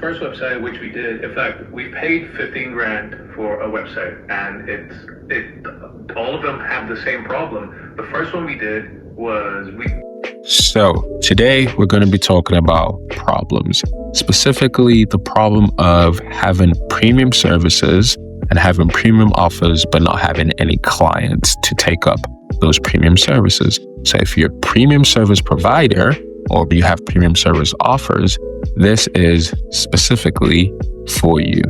first website which we did, in fact, we paid 15 grand for a website, and all of them have the same problem. The first one we did was So today we're going to be talking about problems, specifically the problem of having premium services and having premium offers, but not having any clients to take up those premium services. So if you're a premium service provider or you have premium service offers, this is specifically for you.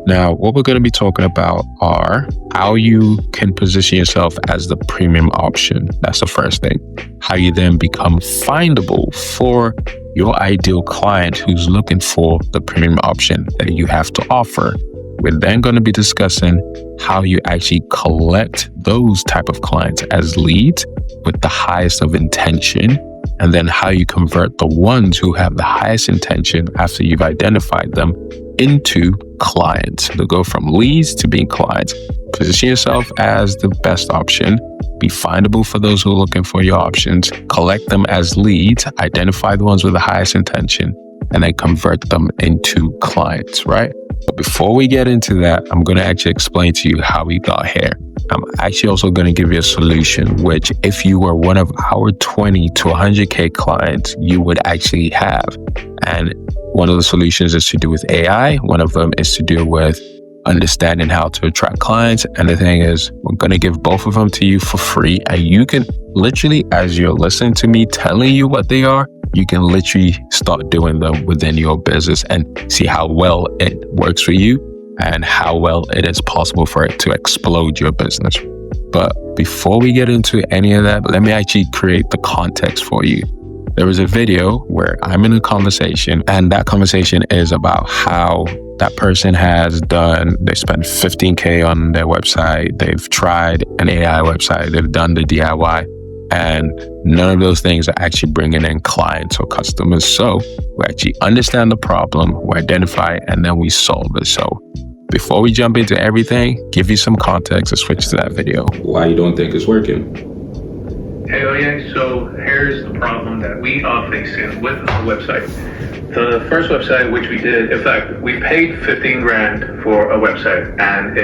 Now, what we're going to be talking about are how you can position yourself as the premium option. That's the first thing. How you then become findable for your ideal client who's looking for the premium option that you have to offer. We're then going to be discussing how you actually collect those type of clients as leads with the highest of intention, and then how you convert the ones who have the highest intention after you've identified them into clients. They'll go from leads to being clients. Position yourself as the best option. Be findable for those who are looking for your options. Collect them as leads. Identify the ones with the highest intention, and then convert them into clients, right? But before we get into that, I'm going to actually explain to you how we got here. I'm actually also going to give you a solution, which if you were one of our 20 to 100K clients, you would actually have. And one of the solutions is to do with AI. One of them is to do with understanding how to attract clients. And the thing is, we're going to give both of them to you for free. And you can literally, as you're listening to me telling you what they are, you can literally start doing them within your business and see how well it works for you and how well it is possible for it to explode your business. But before we get into any of that, let me actually create the context for you. There was a video where I'm in a conversation, and that conversation is about how that person they spent 15K on their website. They've tried an AI website. They've done the DIY. And none of those things are actually bringing in clients or customers. So we actually understand the problem, we identify it, and then we solve it. So before we jump into everything, give you some context and switch to that video. Why you don't think it's working? Hell yeah. So here's the problem that we are facing with our website. The first website which we did, in fact, we paid 15 grand for a website, and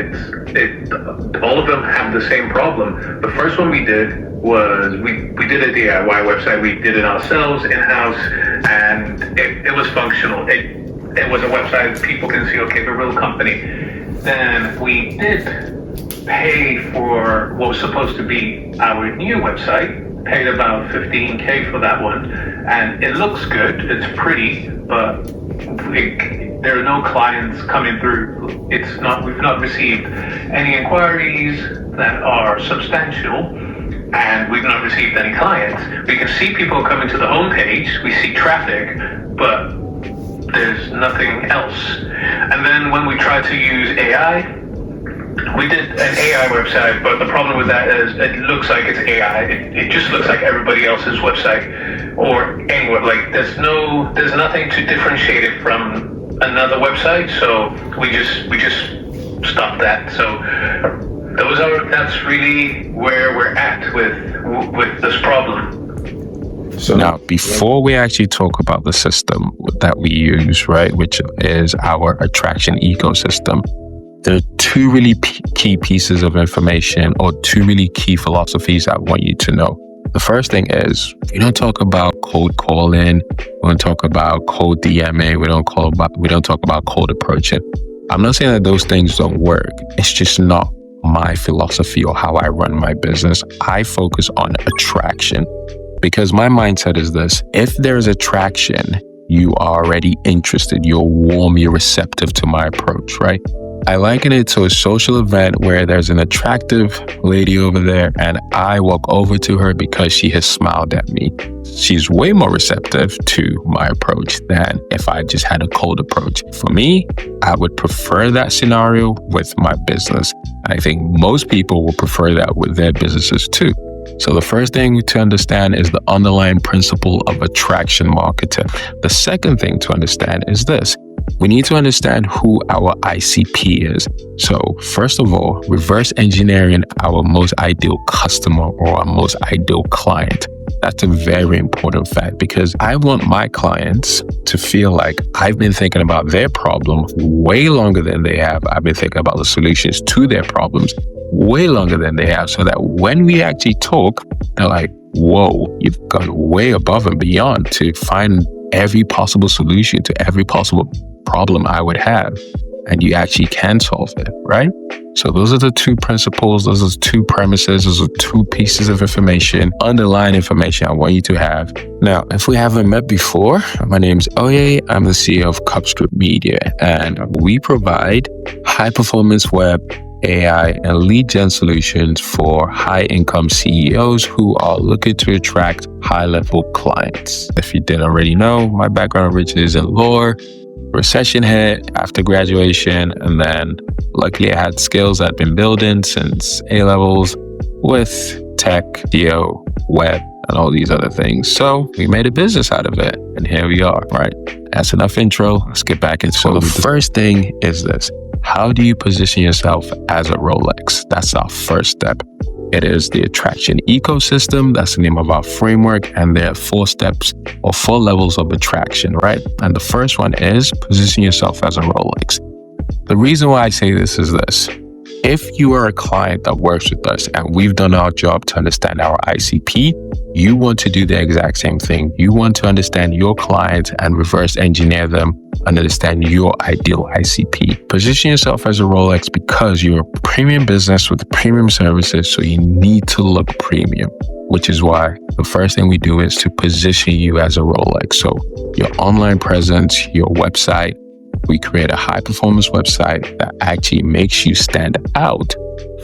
all of them have the same problem. The first one we did was we did a DIY website. We did it ourselves in-house, and it was functional. It was a website people can see, okay, the real company. Then we did pay for what was supposed to be our new website, paid about 15K for that one, and it looks good, it's pretty, but there are no clients coming through. We've not received any inquiries that are substantial, and we've not received any clients. We can see people coming to the homepage, we see traffic, but there's nothing else. And then when we try to use AI, we did an AI website, but the problem with that is it looks like it's AI. It just looks like everybody else's website or anywhere. Like there's nothing to differentiate it from another website. So we just stopped that. So that's really where we're at with this problem. So now, before we actually talk about the system that we use, right, which is our attraction ecosystem, there are two really key pieces of information or two really key philosophies I want you to know. The first thing is, we don't talk about cold calling, we don't talk about cold DMA, we don't talk about cold approaching. I'm not saying that those things don't work. It's just not my philosophy or how I run my business. I focus on attraction because my mindset is this: if there's attraction, you are already interested, you're warm, you're receptive to my approach, right? I liken it to a social event where there's an attractive lady over there and I walk over to her because she has smiled at me. She's way more receptive to my approach than if I just had a cold approach. For me, I would prefer that scenario with my business. I think most people will prefer that with their businesses too. So the first thing to understand is the underlying principle of attraction marketing. The second thing to understand is this: we need to understand who our ICP is. So first of all, reverse engineering our most ideal customer or our most ideal client. That's a very important fact because I want my clients to feel like I've been thinking about their problem way longer than they have. I've been thinking about the solutions to their problems way longer than they have, so that when we actually talk, they're like, whoa, you've gone way above and beyond to find every possible solution to every possible problem I would have. And you actually can solve it, right? So those are the two principles, those are two premises, those are two pieces of information, underlying information I want you to have. Now, if we haven't met before, my name is Oye. I'm the CEO of COBS Media, and we provide high-performance web, AI, and lead gen solutions for high-income CEOs who are looking to attract high-level clients. If you didn't already know, my background originally is in law. Recession hit after graduation, and then luckily I had skills I'd been building since A-levels with tech, SEO, web, and all these other things. So we made a business out of it, and here we are, right? That's enough intro. Let's get back into it. So the first thing is this. How do you position yourself as a Rolex? That's our first step. It is the attraction ecosystem. That's the name of our framework. And there are 4 steps or 4 levels of attraction, right? And the first one is position yourself as a Rolex. The reason why I say this is this. If you are a client that works with us and we've done our job to understand our ICP, you want to do the exact same thing. You want to understand your client and reverse engineer them and understand your ideal ICP. Position yourself as a Rolex because you're a premium business with premium services, so you need to look premium, which is why the first thing we do is to position you as a Rolex. So your online presence, your website, we create a high-performance website that actually makes you stand out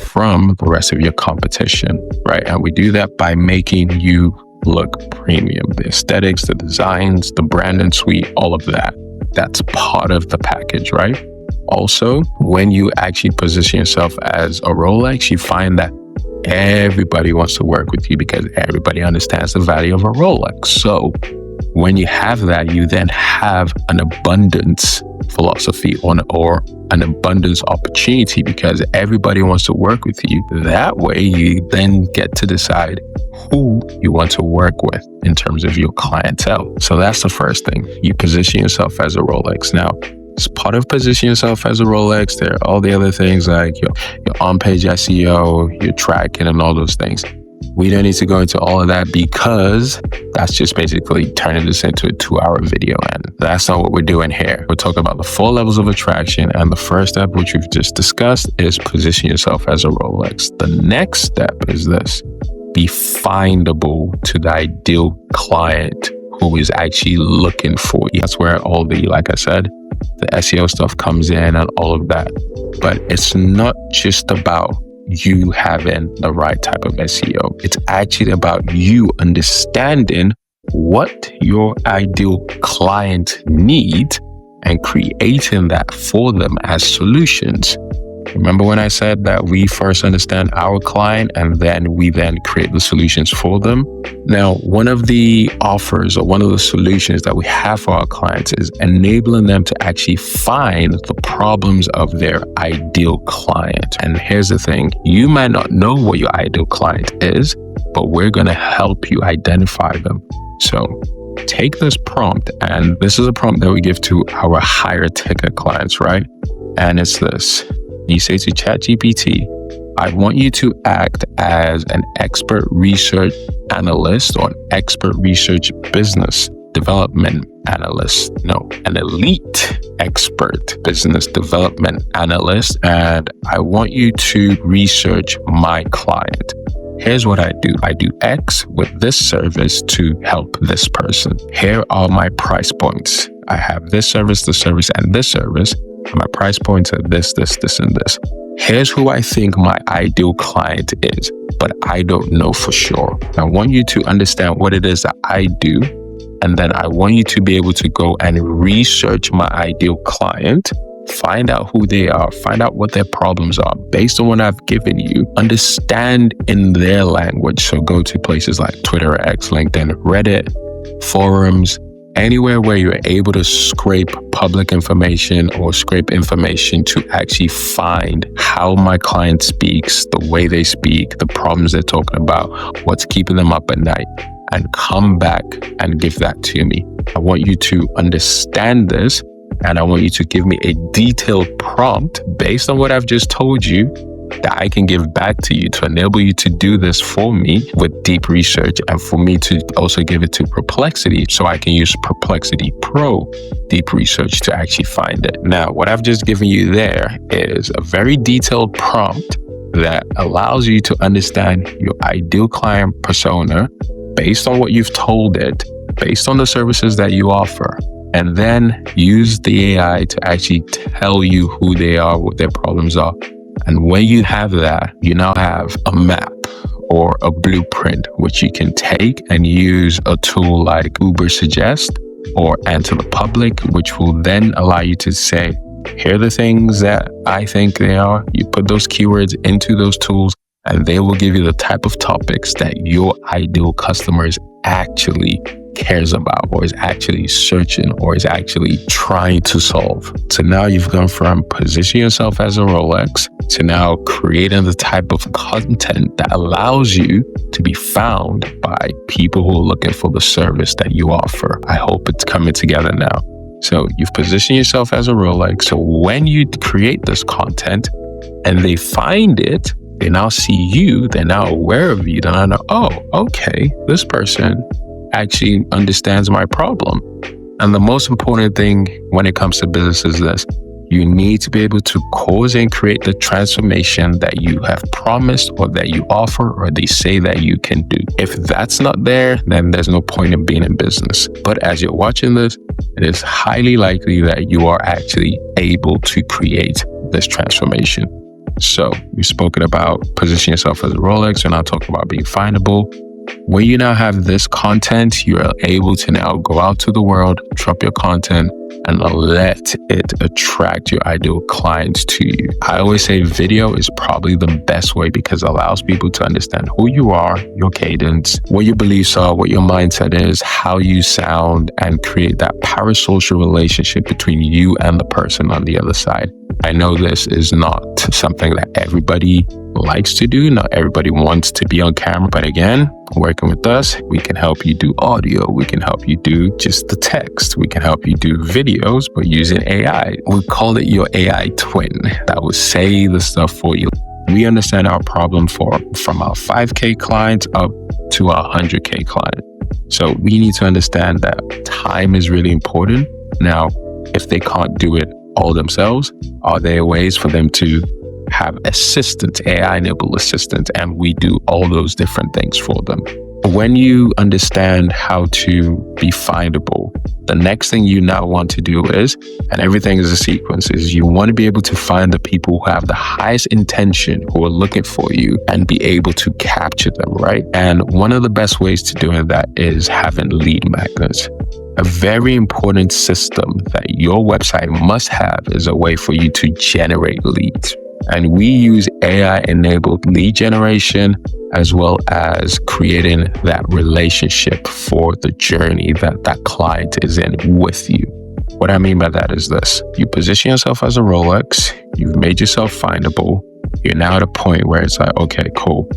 from the rest of your competition, right? And we do that by making you look premium. The aesthetics, the designs, the brand and suite, all of that. That's part of the package, right? Also, when you actually position yourself as a Rolex, you find that everybody wants to work with you because everybody understands the value of a Rolex. So when you have that, you then have an abundance philosophy or an abundance opportunity because everybody wants to work with you. That way, you then get to decide who you want to work with in terms of your clientele. So that's the first thing. You position yourself as a Rolex. Now, as part of positioning yourself as a Rolex, there are all the other things like your on-page SEO, your tracking, and all those things. We don't need to go into all of that because that's just basically turning this into a 2-hour video. And that's not what we're doing here. We're talking about the 4 levels of attraction. And the first step, which we've just discussed, is position yourself as a Rolex. The next step is this. Be findable to the ideal client who is actually looking for you. That's where all the, like I said, the SEO stuff comes in and all of that. But it's not just about you having the right type of SEO. It's actually about you understanding what your ideal client needs and creating that for them as solutions. Remember when I said that we first understand our client and then we then create the solutions for them? Now, one of the offers or one of the solutions that we have for our clients is enabling them to actually find the problems of their ideal client. And here's the thing, you might not know what your ideal client is, but we're going to help you identify them. So take this prompt, and this is a prompt that we give to our higher ticket clients, right? And it's this. You say to ChatGPT, I want you to act as an expert research analyst or an expert research business development analyst. No, an elite expert business development analyst. And I want you to research my client. Here's what I do. I do X with this service to help this person. Here are my price points. I have this service, and this service. My price points are this, and this. Here's who I think my ideal client is, but I don't know for sure. I want you to understand what it is that I do, and then I want you to be able to go and research my ideal client, find out who they are, find out what their problems are based on what I've given you, understand in their language. So go to places like Twitter, X, LinkedIn, Reddit, forums, anywhere where you're able to scrape public information or scrape information to actually find how my client speaks, the way they speak, the problems they're talking about, what's keeping them up at night. and come back and give that to me. I want you to understand this, and I want you to give me a detailed prompt based on what I've just told you that I can give back to you to enable you to do this for me with deep research, and for me to also give it to Perplexity so I can use Perplexity Pro deep research to actually find it. Now, what I've just given you there is a very detailed prompt that allows you to understand your ideal client persona based on what you've told it, based on the services that you offer, and then use the AI to actually tell you who they are, what their problems are. And when you have that, you now have a map or a blueprint, which you can take and use a tool like Uber Suggest or Answer the Public, which will then allow you to say, here are the things that I think they are. You put those keywords into those tools, and they will give you the type of topics that your ideal customers actually cares about, or is actually searching, or is actually trying to solve. So now you've gone from positioning yourself as a Rolex to now creating the type of content that allows you to be found by people who are looking for the service that you offer. I hope it's coming together now. So you've positioned yourself as a Rolex. So when you create this content and they find it, they now see you, they're now aware of you, they now know, oh, okay, this person actually understands my problem. And the most important thing when it comes to business is this: you need to be able to cause and create the transformation that you have promised, or that you offer, or they say that you can do. If that's not there, then there's no point in being in business. But as you're watching this, it is highly likely that you are actually able to create this transformation. So we've spoken about positioning yourself as a Rolex. We're now talking about being findable. When you now have this content, you are able to now go out to the world, drop your content, and let it attract your ideal clients to you. I always say video is probably the best way, because it allows people to understand who you are, your cadence, what your beliefs are, what your mindset is, how you sound, and create that parasocial relationship between you and the person on the other side. I know this is not something that everybody likes to do. Not everybody wants to be on camera. But again, working with us, we can help you do audio. We can help you do just the text. We can help you do videos, but using AI. We call it your AI twin that will say the stuff for you. We understand our problem from our 5K clients up to our 100K client. So we need to understand that time is really important. Now, if they can't do it all themselves, are there ways for them to have assistants, AI-enabled assistants, and we do all those different things for them. When you understand how to be findable, the next thing you now want to do is, and everything is a sequence, is you want to be able to find the people who have the highest intention, who are looking for you, and be able to capture them, right? And one of the best ways to doing that is having lead magnets. A very important system that your website must have is a way for you to generate leads. And we use AI-enabled lead generation, as well as creating that relationship for the journey that that client is in with you. What I mean by that is this: you position yourself as a Rolex, you've made yourself findable, you're now at a point where it's like, okay, cool.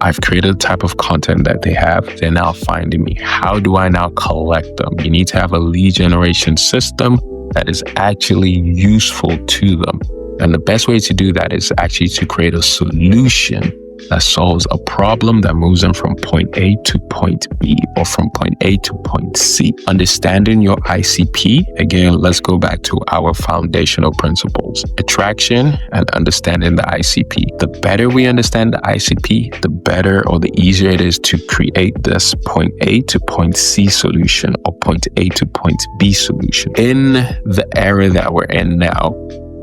I've created a type of content that they have. They're now finding me. How do I now collect them? You need to have a lead generation system that is actually useful to them. And the best way to do that is actually to create a solution that solves a problem that moves them from point A to point B, or from point A to point C. Understanding your ICP, again, let's go back to our foundational principles: attraction and understanding the ICP. The better we understand the ICP, the better or the easier it is to create this point A to point C solution, or point A to point B solution. In the era that we're in now,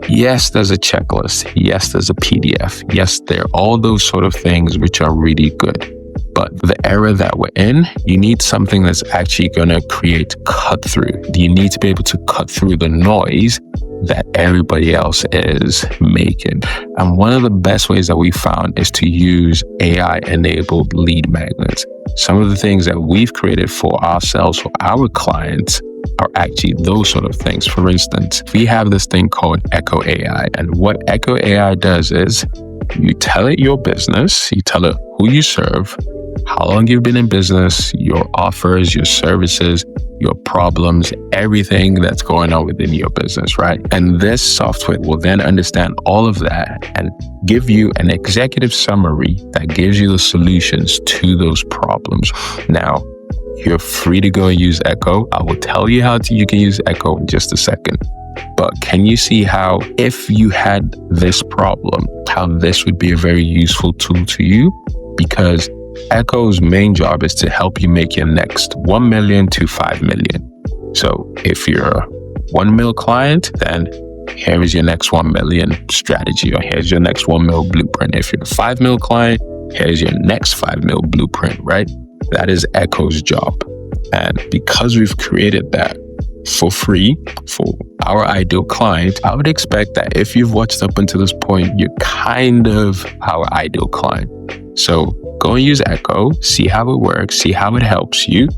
yes, there's a checklist. Yes, there's a PDF. Yes, there are all those sort of things which are really good. But the era that we're in, you need something that's actually going to create cut through. You need to be able to cut through the noise that everybody else is making. And one of the best ways that we found is to use AI-enabled lead magnets. Some of the things that we've created for ourselves, for our clients, are actually those sort of things. For instance, we have this thing called Echo AI. And what Echo AI does is you tell it your business, you tell it who you serve, how long you've been in business, your offers, your services, your problems, everything that's going on within your business, right? And this software will then understand all of that and give you an executive summary that gives you the solutions to those problems. Now, you're free to go and use Echo. I will tell you how you can use Echo in just a second. But can you see how, if you had this problem, how this would be a very useful tool to you? Because Echo's main job is to help you make your next 1 million to 5 million. So if you're a 1 mil client, then here is your next 1 million strategy, or here's your next 1 mil blueprint. If you're a 5 mil client, here's your next 5 mil blueprint, right? That is Echo's job. And because we've created that for free for our ideal client, I would expect that if you've watched up until this point, you're kind of our ideal client. So go and use Echo, see how it works, see how it helps you,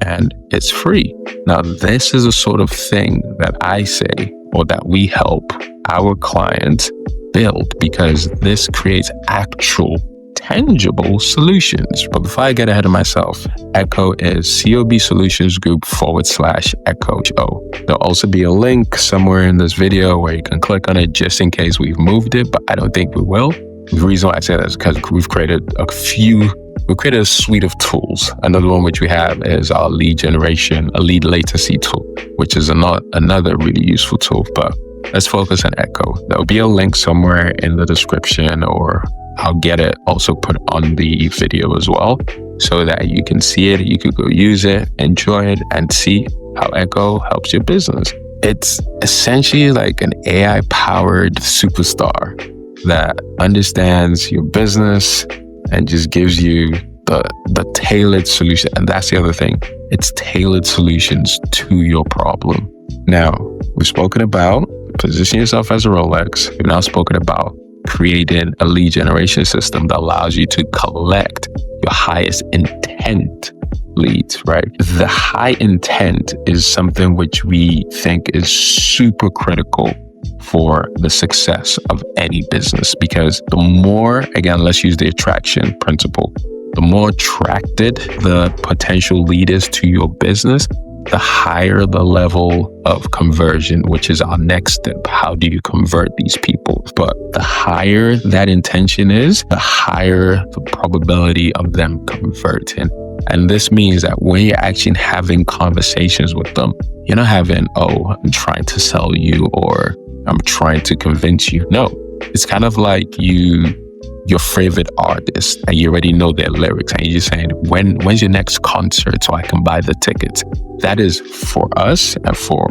and it's free. Now, this is a sort of thing that I say, or that we help our clients build, because this creates actual tangible solutions. But before I get ahead of myself, Echo is COB Solutions Group /Echo. There'll also be a link somewhere in this video where you can click on it just in case we've moved it, but I don't think we will. The reason why I say that is because we've created a suite of tools. Another one which we have is our lead generation, a lead latency tool, which is another really useful tool. But let's focus on Echo. There'll be a link somewhere in the description, or I'll get it also put on the video as well, so that you can see it, you could go use it, enjoy it, and see how Echo helps your business. It's essentially like an AI-powered superstar that understands your business and just gives you the tailored solution. And that's the other thing. It's tailored solutions to your problem. Now, we've spoken about position yourself as a Rolex. We've now spoken about creating a lead generation system that allows you to collect your highest intent leads, right? The high intent is something which we think is super critical for the success of any business, because the more, again, let's use the attraction principle, the more attracted the potential lead is to your business, the higher the level of conversion, which is our next step. How do you convert these people? But the higher that intention is, the higher the probability of them converting. And this means that when you're actually having conversations with them, you're not having, oh, I'm trying to sell you, or I'm trying to convince you. No, it's kind of like your favorite artist, and you already know their lyrics, and you're just saying, when's your next concert so I can buy the tickets? That is, for us and for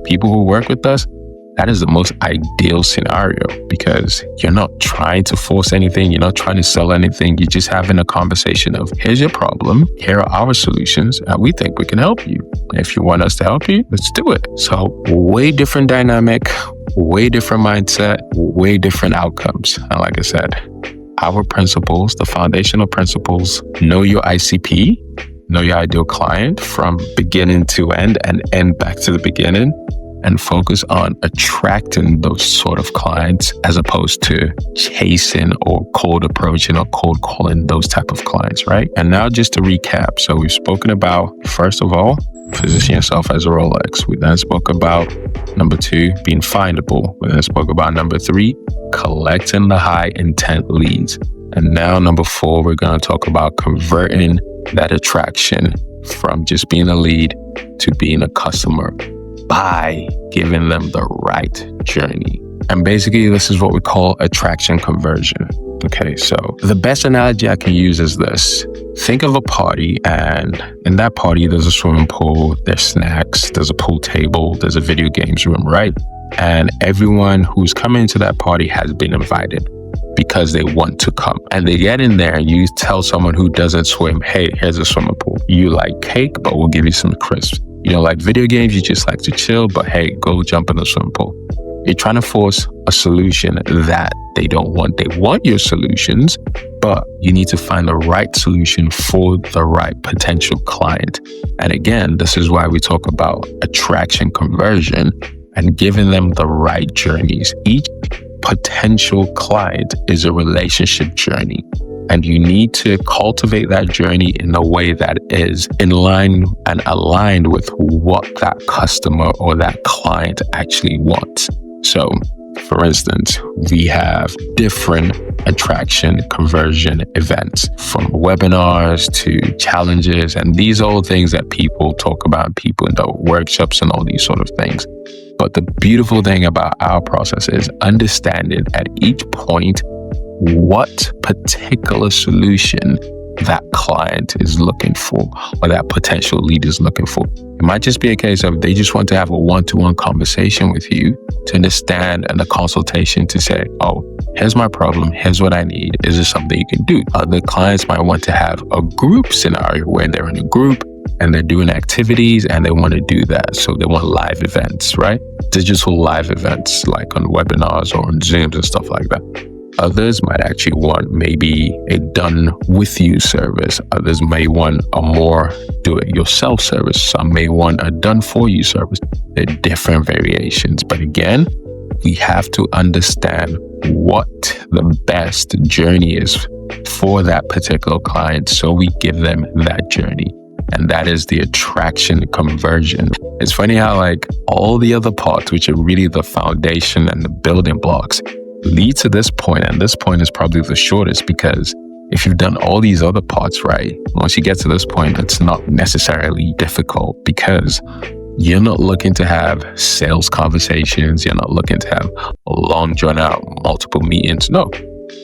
people who work with us, that is the most ideal scenario, because you're not trying to force anything. You're not trying to sell anything. You're just having a conversation of, here's your problem. Here are our solutions, and we think we can help you. If you want us to help you, let's do it. So way different dynamic, way different mindset, way different outcomes. And like I said, our principles, the foundational principles, know your ICP, know your ideal client from beginning to end, and end back to the beginning, and focus on attracting those sort of clients as opposed to chasing or cold approaching or cold calling those type of clients, right? And now just to recap. So we've spoken about, first of all, position yourself as a Rolex. We then spoke about number 2, being findable. We then spoke about number 3, collecting the high intent leads. And now number 4, we're going to talk about converting that attraction from just being a lead to being a customer by giving them the right journey. And basically, this is what we call attraction conversion. Okay, so the best analogy I can use is this. Think of a party, and in that party, there's a swimming pool, there's snacks, there's a pool table, there's a video games room, right? And everyone who's coming to that party has been invited because they want to come. And they get in there and you tell someone who doesn't swim, hey, here's a swimming pool. You like cake, but we'll give you some crisps. You don't like video games, you just like to chill, but hey, go jump in the swimming pool. You're trying to force a solution that they don't want. They want your solutions, but you need to find the right solution for the right potential client. And again, this is why we talk about attraction conversion and giving them the right journeys. Each potential client is a relationship journey. And you need to cultivate that journey in a way that is in line and aligned with what that customer or that client actually wants. So, for instance, we have different attraction conversion events, from webinars to challenges, and these are all things that people talk about, people in the workshops and all these sort of things. But the beautiful thing about our process is understanding at each point what particular solution that client is looking for or that potential lead is looking for. It might just be a case of they just want to have a one-to-one conversation with you to understand, and a consultation to say, oh, here's my problem, here's what I need, is there something you can do? Other clients might want to have a group scenario where they're in a group and they're doing activities and they want to do that. So they want live events, right? Digital live events like on webinars or on Zooms and stuff like that. Others might actually want maybe a done with you service. Others may want a more do it yourself service. Some may want a done for you service. There are different variations. But again, we have to understand what the best journey is for that particular client, so we give them that journey. And that is the attraction conversion. It's funny how like all the other parts, which are really the foundation and the building blocks, lead to this point, and this point is probably the shortest, because if you've done all these other parts right, once you get to this point, it's not necessarily difficult, because you're not looking to have sales conversations, you're not looking to have long drawn out multiple meetings. No,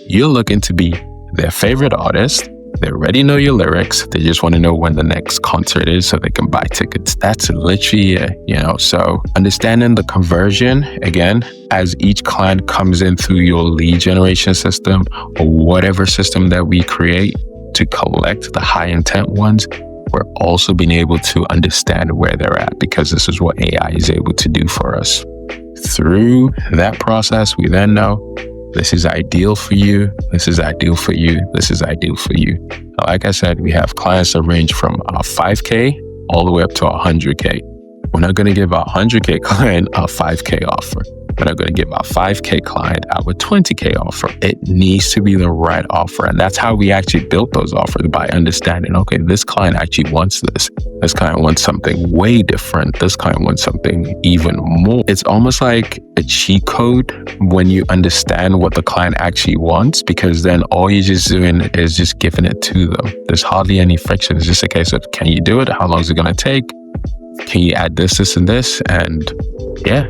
you're looking to be their favorite artist. They already know your lyrics. They just want to know when the next concert is so they can buy tickets. That's literally it, So understanding the conversion, again, as each client comes in through your lead generation system or whatever system that we create to collect the high intent ones, we're also being able to understand where they're at, because this is what AI is able to do for us. Through that process, we then know this is ideal for you. This is ideal for you. This is ideal for you. Like I said, we have clients that range from 5K all the way up to 100K. We're not going to give our 100K client a 5K offer. We're not going to give our 5K client our 20K offer. It needs to be the right offer. And that's how we actually built those offers, by understanding, okay, this client actually wants this. This client wants something way different. This client wants something even more. It's almost like a cheat code when you understand what the client actually wants, because then all you're just doing is just giving it to them. There's hardly any friction. It's just a case of, can you do it? How long is it going to take? Can you add this, this, and this? And yeah,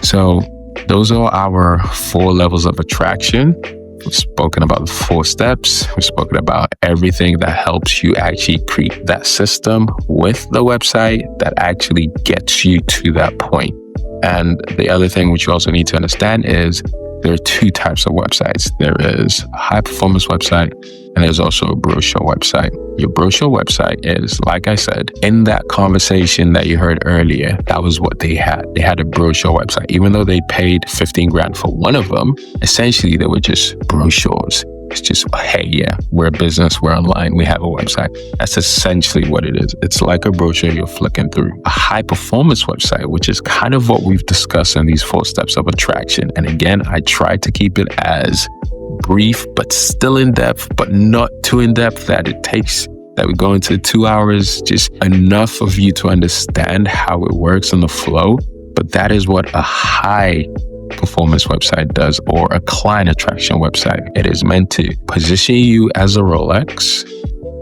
so those are our 4 levels of attraction. We've spoken about the 4 steps. We've spoken about everything that helps you actually create that system with the website that actually gets you to that point. And the other thing which you also need to understand is there are 2 types of websites. There is a high performance website, and there's also a brochure website. Your brochure website is, like I said, in that conversation that you heard earlier, that was what they had. They had a brochure website. Even though they paid 15 grand for one of them, essentially they were just brochures. It's just, hey, yeah, we're a business, we're online, we have a website. That's essentially what it is. It's like a brochure you're flicking through. A high performance website, which is kind of what we've discussed in these 4 steps of attraction. And again, I try to keep it as brief, but still in depth, but not too in depth that we go into 2 hours, just enough of you to understand how it works in the flow. But that is what a high performance website does, or a client attraction website. It is meant to position you as a Rolex,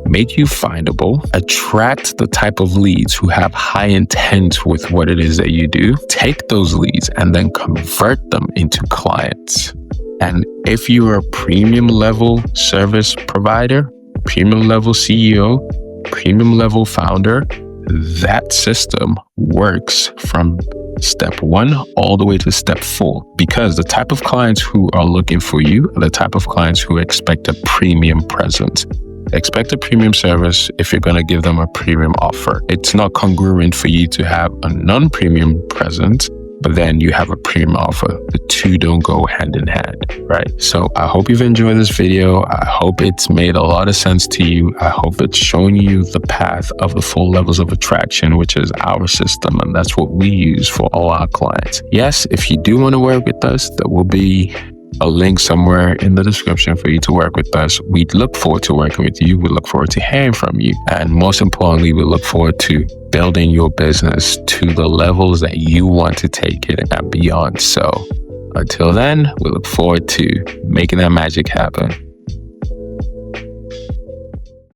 make you findable, attract the type of leads who have high intent with what it is that you do, take those leads and then convert them into clients. And if you're a premium level service provider, premium level CEO, premium level founder, that system works from step 1 all the way to step 4, because the type of clients who are looking for you are the type of clients who expect a premium presence. Expect a premium service if you're going to give them a premium offer. It's not congruent for you to have a non-premium presence, but then you have a premium offer. The 2 don't go hand in hand, right? So I hope you've enjoyed this video. I hope it's made a lot of sense to you. I hope it's shown you the path of the 4 levels of attraction, which is our system. And that's what we use for all our clients. Yes, if you do want to work with us, there will be a link somewhere in the description for you to work with us. We look forward to working with you. We look forward to hearing from you. And most importantly, we look forward to building your business to the levels that you want to take it and beyond. So until then, we look forward to making that magic happen.